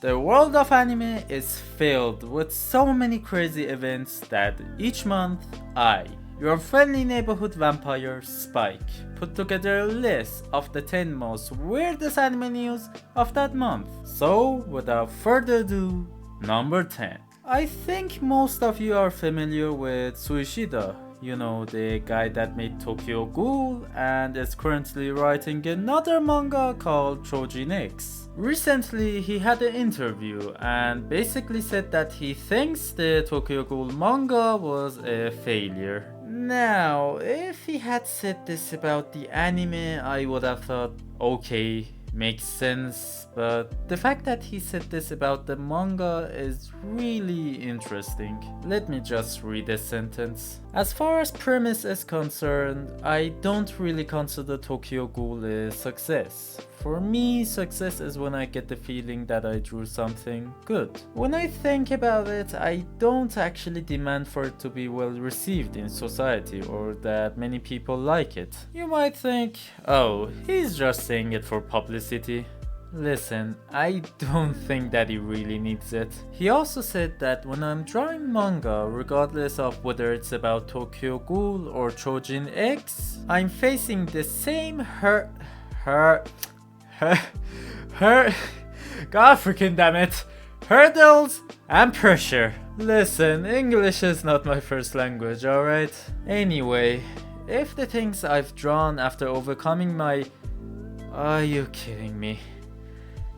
The world of anime is filled with so many crazy events that each month I, your friendly neighborhood vampire Spike, put together a list of the 10 most weirdest anime news of that month. So without further ado, number 10. I think most of you are familiar with Suishida, you know, the guy that made Tokyo Ghoul and is currently writing another manga called Chojin X. Recently, he had an interview and basically said that he thinks the Tokyo Ghoul manga was a failure. Now, if he had said this about the anime, I would have thought, okay, makes sense, but the fact that he said this about the manga is really interesting. Let me just read a sentence. As far as premise is concerned, I don't really consider Tokyo Ghoul a success. For me, success is when I get the feeling that I drew something good. When I think about it, I don't actually demand for it to be well received in society or that many people like it. You might think, oh, he's just saying it for publicity. Listen, I don't think that he really needs it. He also said that when I'm drawing manga, regardless of whether it's about Tokyo Ghoul or Chojin X, I'm facing the same God freaking damn it, hurdles and pressure. Listen, English is not my first language, alright? Anyway, if the things I've drawn after overcoming my... Are you kidding me?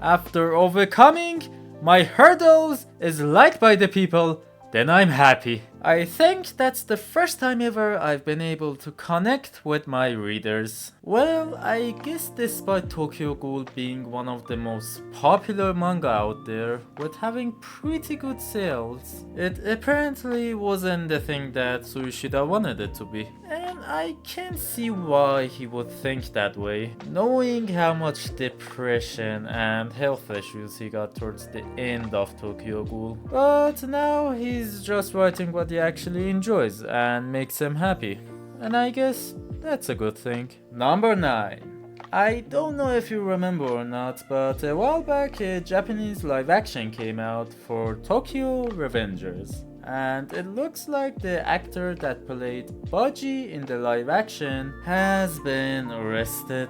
After overcoming my hurdles is liked by the people, then I'm happy. I think that's the first time ever I've been able to connect with my readers. Well, I guess despite Tokyo Ghoul being one of the most popular manga out there, with having pretty good sales, it apparently wasn't the thing that Suishida wanted it to be. And I can see why he would think that way, knowing how much depression and health issues he got towards the end of Tokyo Ghoul. But now he's just writing what he actually enjoys and makes him happy. And I guess that's a good thing. Number 9. I don't know if you remember or not, but a while back a Japanese live action came out for Tokyo Revengers. And it looks like the actor that played Baji in the live action has been arrested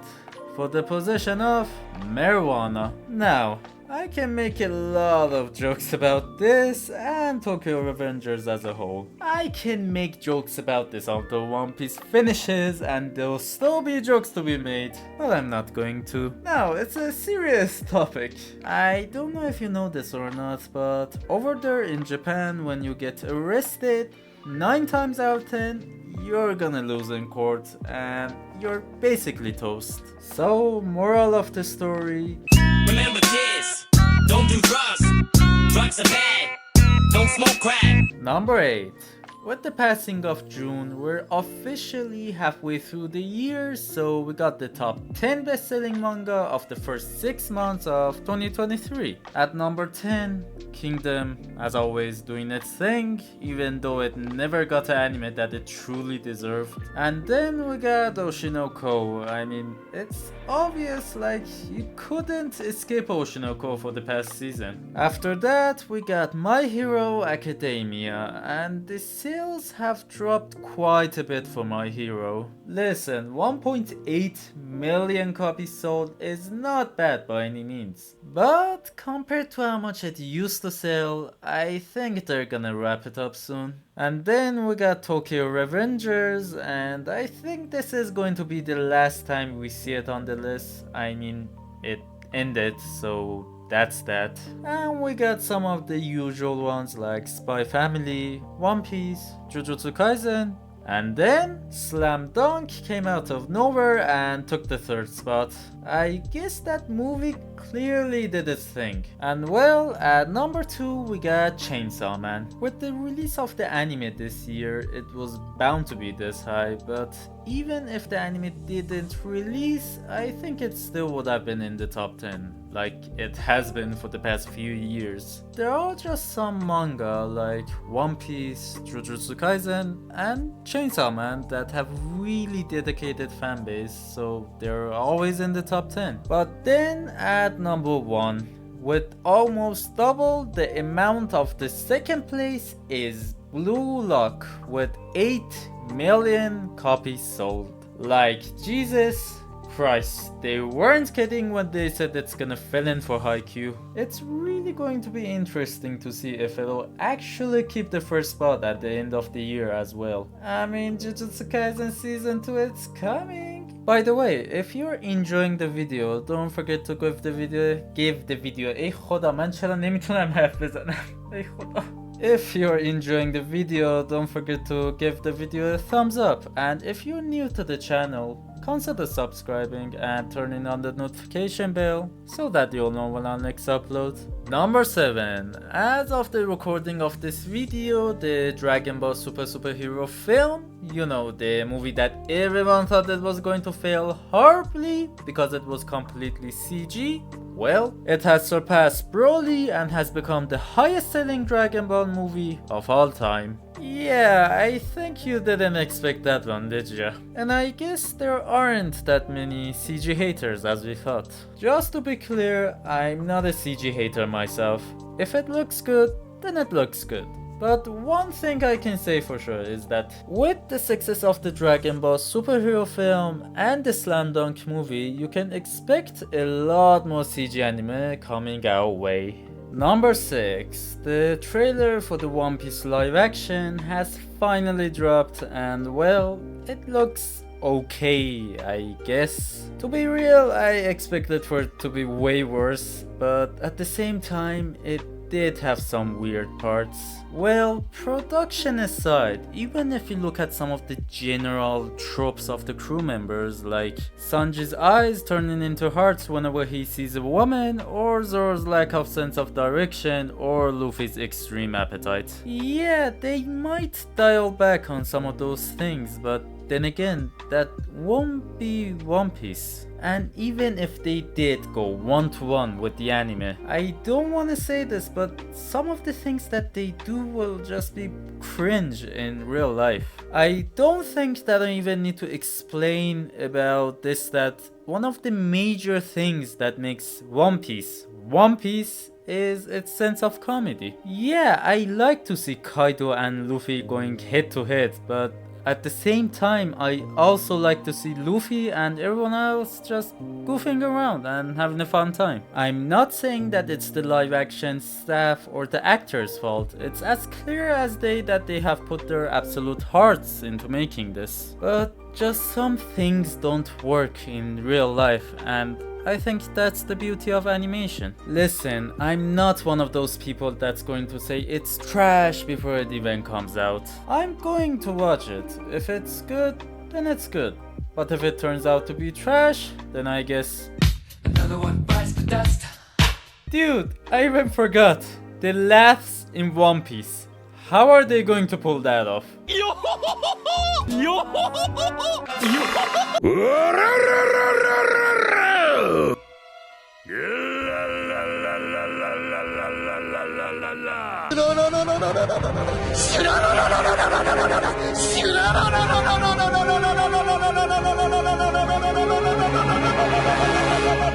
for the possession of marijuana. Now, I can make a lot of jokes about this and Tokyo Revengers as a whole. I can make jokes about this until One Piece finishes and there'll still be jokes to be made, but I'm not going to. Now, it's a serious topic. I don't know if you know this or not, but over there in Japan, when you get arrested, 9 times out of 10, you're gonna lose in court and you're basically toast. So, moral of the story... Remember kids, don't do drugs. Drugs are bad. Don't smoke crack. Number 8. With the passing of June, we're officially halfway through the year, so we got the top 10 best-selling manga of the first 6 months of 2023. At number 10, Kingdom, as always, doing its thing, even though it never got an anime that it truly deserved. And then we got Oshinoko. I mean, it's obvious, like, you couldn't escape Oshinoko for the past season. After that, we got My Hero Academia, and the sales have dropped quite a bit for My Hero. Listen, 1.8 million copies sold is not bad by any means. But compared to how much it used to sell, I think they're gonna wrap it up soon. And then we got Tokyo Revengers, and I think this is going to be the last time we see it on the list. I mean, it ended, so that's that. And we got some of the usual ones like Spy Family, One Piece, Jujutsu Kaisen, and then Slam Dunk came out of nowhere and took the 3rd spot. I guess that movie clearly did its thing. And well, at number 2 we got Chainsaw Man. With the release of the anime this year, it was bound to be this high, but even if the anime didn't release, I think it still would have been in the top 10, like it has been for the past few years. There are just some manga like One Piece, Jujutsu Kaisen, and Chainsaw Man that have really dedicated fanbase, so they're always in the top 10. But then at number 1, with almost double the amount of the second place is Blue Lock with 8 million copies sold. Like, Jesus Christ, they weren't kidding when they said it's gonna fill in for Haikyuu. It's really going to be interesting to see if it'll actually keep the first spot at the end of the year as well. I mean, Jujutsu Kaisen Season 2, it's coming. By the way, if you're enjoying the video, don't forget to give the video ای خدا من چرا نمیتونم حرف بزنم ای خدا. If you're enjoying the video, don't forget to give the video a thumbs up, and if you're new to the channel, consider subscribing and turning on the notification bell so that you'll know when our next upload. Number 7. As of the recording of this video, the Dragon Ball Superhero film, you know, the movie that everyone thought it was going to fail horribly because it was completely CG, well, it has surpassed Broly and has become the highest selling Dragon Ball movie of all time. Yeah, I think you didn't expect that one, did ya? And I guess there aren't that many CG haters as we thought. Just to be clear, I'm not a CG hater myself. If it looks good, then it looks good. But one thing I can say for sure is that with the success of the Dragon Ball Superhero film and the Slam Dunk movie, you can expect a lot more CG anime coming our way. Number 6. The trailer for the One Piece live action has finally dropped, and well, it looks okay, I guess. To be real, I expected for it to be way worse, but at the same time, it did have some weird parts. Well, production aside, even if you look at some of the general tropes of the crew members, like Sanji's eyes turning into hearts whenever he sees a woman, or Zoro's lack of sense of direction, or Luffy's extreme appetite. Yeah, they might dial back on some of those things, but then again, that won't be One Piece. And even if they did go one-to-one with the anime, I don't want to say this, but some of the things that they do will just be cringe in real life. I don't think that I even need to explain about this, that one of the major things that makes One Piece is its sense of comedy. Yeah, I like to see Kaido and Luffy going head to head, but at the same time, I also like to see Luffy and everyone else just goofing around and having a fun time. I'm not saying that it's the live action staff or the actors' fault. It's as clear as day that they have put their absolute hearts into making this. But just some things don't work in real life, and I think that's the beauty of animation. Listen, I'm not one of those people that's going to say it's trash before it even comes out. I'm going to watch it. If it's good, then it's good. But if it turns out to be trash, then I guess... Another one bites the dust. Dude, I even forgot. The laughs in One Piece. How are they going to pull that off?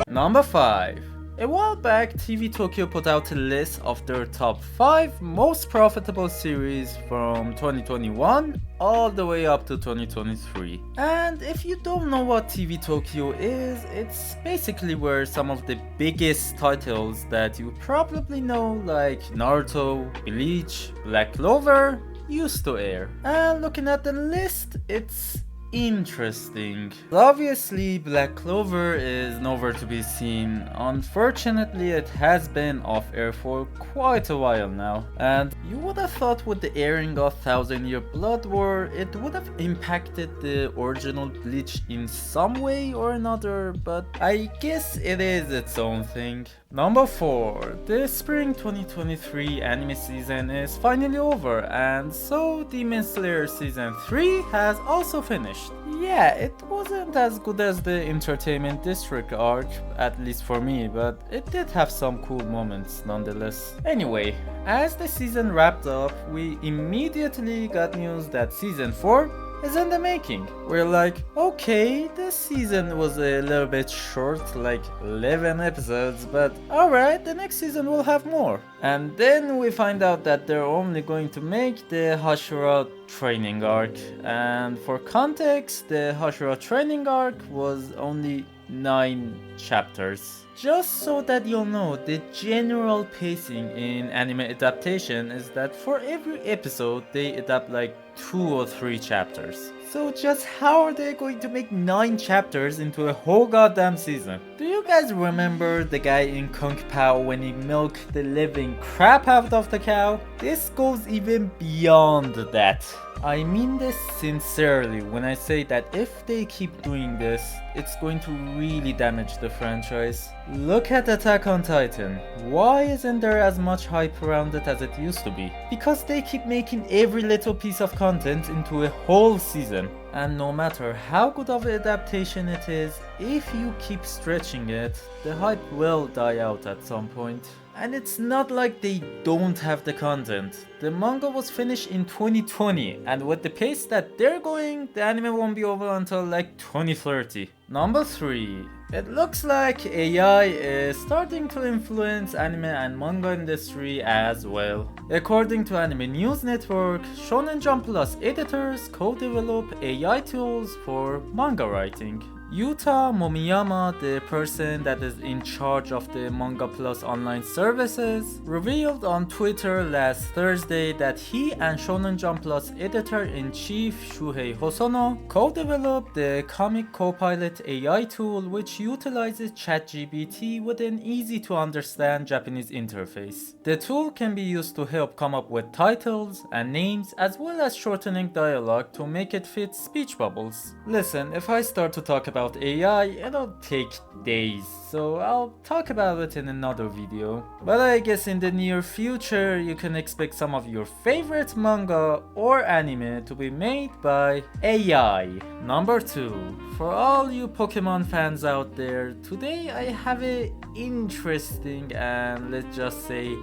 Number 5. A while back, TV Tokyo put out a list of their top 5 most profitable series from 2021 all the way up to 2023. And if you don't know what TV Tokyo is, it's basically where some of the biggest titles that you probably know, like Naruto, Bleach, Black Clover, used to air. And looking at the list, it's interesting. Obviously, Black Clover is nowhere to be seen. Unfortunately, it has been off air for quite a while now. And you would have thought with the airing of 1000-Year Blood War, it would have impacted the original Bleach in some way or another, but I guess it is its own thing. Number 4. The spring 2023 anime season is finally over, and so Demon Slayer Season 3 has also finished. Yeah, it wasn't as good as the Entertainment District arc, at least for me, but it did have some cool moments nonetheless. Anyway, as the season wrapped up, we immediately got news that Season 4 is in the making. We're like, okay, this season was a little bit short, like 11 episodes, but alright, the next season will have more. And then we find out that they're only going to make the Hashira training arc. And for context, the Hashira training arc was only 9 chapters. Just so that you'll know, the general pacing in anime adaptation is that for every episode they adapt like 2 or 3 chapters. So just how are they going to make 9 chapters into a whole goddamn season? Do you guys remember the guy in Kung Pao when he milked the living crap out of the cow? This goes even beyond that. I mean this sincerely when I say that if they keep doing this, it's going to really damage the franchise. Look at Attack on Titan. Why isn't there as much hype around it as it used to be? Because they keep making every little piece of content into a whole season. And no matter how good of an adaptation it is, if you keep stretching it, the hype will die out at some point. And it's not like they don't have the content. The manga was finished in 2020, and with the pace that they're going, the anime won't be over until like 2030. Number 3. It looks like AI is starting to influence anime and manga industry as well. According to Anime News Network, Shonen Jump Plus editors co-develop AI tools for manga writing. Yuta Momiyama, the person that is in charge of the Manga Plus online services, revealed on Twitter last Thursday that he and Shonen Jump Plus editor-in-chief Shuhei Hosono co-developed the Comic Copilot AI tool, which utilizes ChatGPT with an easy-to-understand Japanese interface. The tool can be used to help come up with titles and names, as well as shortening dialogue to make it fit speech bubbles. Listen, if I start to talk about AI, it'll take days, so I'll talk about it in another video. But I guess in the near future you can expect some of your favorite manga or anime to be made by AI. Number 2. For all you Pokemon fans out there, today I have an interesting and let's just say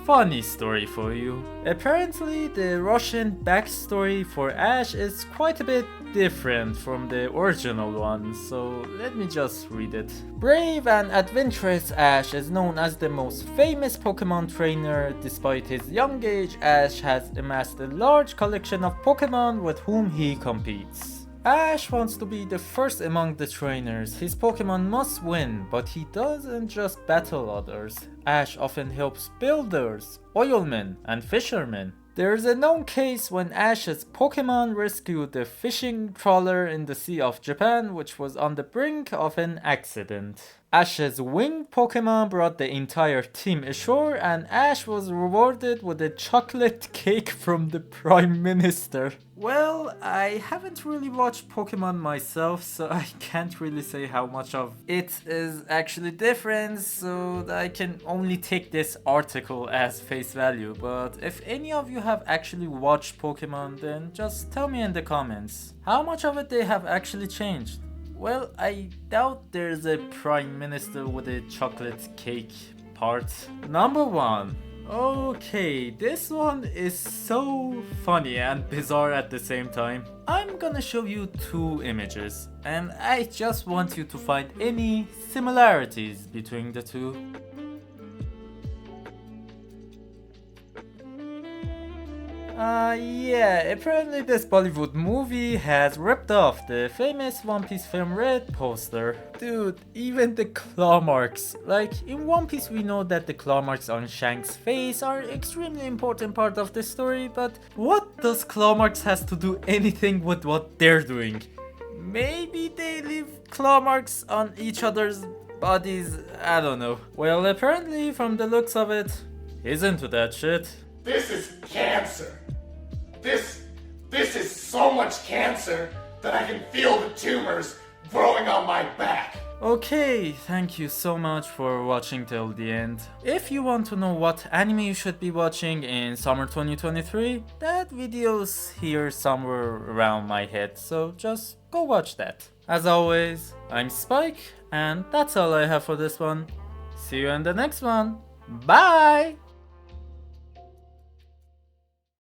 funny story for you. Apparently the Russian backstory for Ash is quite a bit different from the original one, so let me just read it. Brave and adventurous Ash is known as the most famous Pokemon trainer. Despite his young age, Ash has amassed a large collection of Pokemon with whom he competes. Ash wants to be the first among the trainers. His Pokemon must win, but he doesn't just battle others. Ash often helps builders, oilmen, and fishermen. There's a known case when Ash's Pokemon rescued a fishing trawler in the Sea of Japan, which was on the brink of an accident. Ash's winged Pokemon brought the entire team ashore, and Ash was rewarded with a chocolate cake from the Prime Minister. Well, I haven't really watched Pokemon myself, so I can't really say how much of it is actually different, so I can only take this article as face value. But if any of you have actually watched Pokemon, then just tell me in the comments how much of it they have actually changed. Well, I doubt there's a Prime Minister with a chocolate cake part. Number 1. Okay, this one is so funny and bizarre at the same time. I'm gonna show you 2 images, and I just want you to find any similarities between the 2. Yeah, apparently this Bollywood movie has ripped off the famous One Piece film Red poster. Dude, even the claw marks. Like, in One Piece we know that the claw marks on Shanks' face are extremely important part of the story, but what does claw marks has to do anything with what they're doing? Maybe they leave claw marks on each other's bodies, I don't know. Well, apparently from the looks of it, he's into that shit. This is cancer. This is so much cancer that I can feel the tumors growing on my back. Okay, thank you so much for watching till the end. If you want to know what anime you should be watching in summer 2023, that video's here somewhere around my head, so just go watch that. As always, I'm Spike, and that's all I have for this one. See you in the next one. Bye!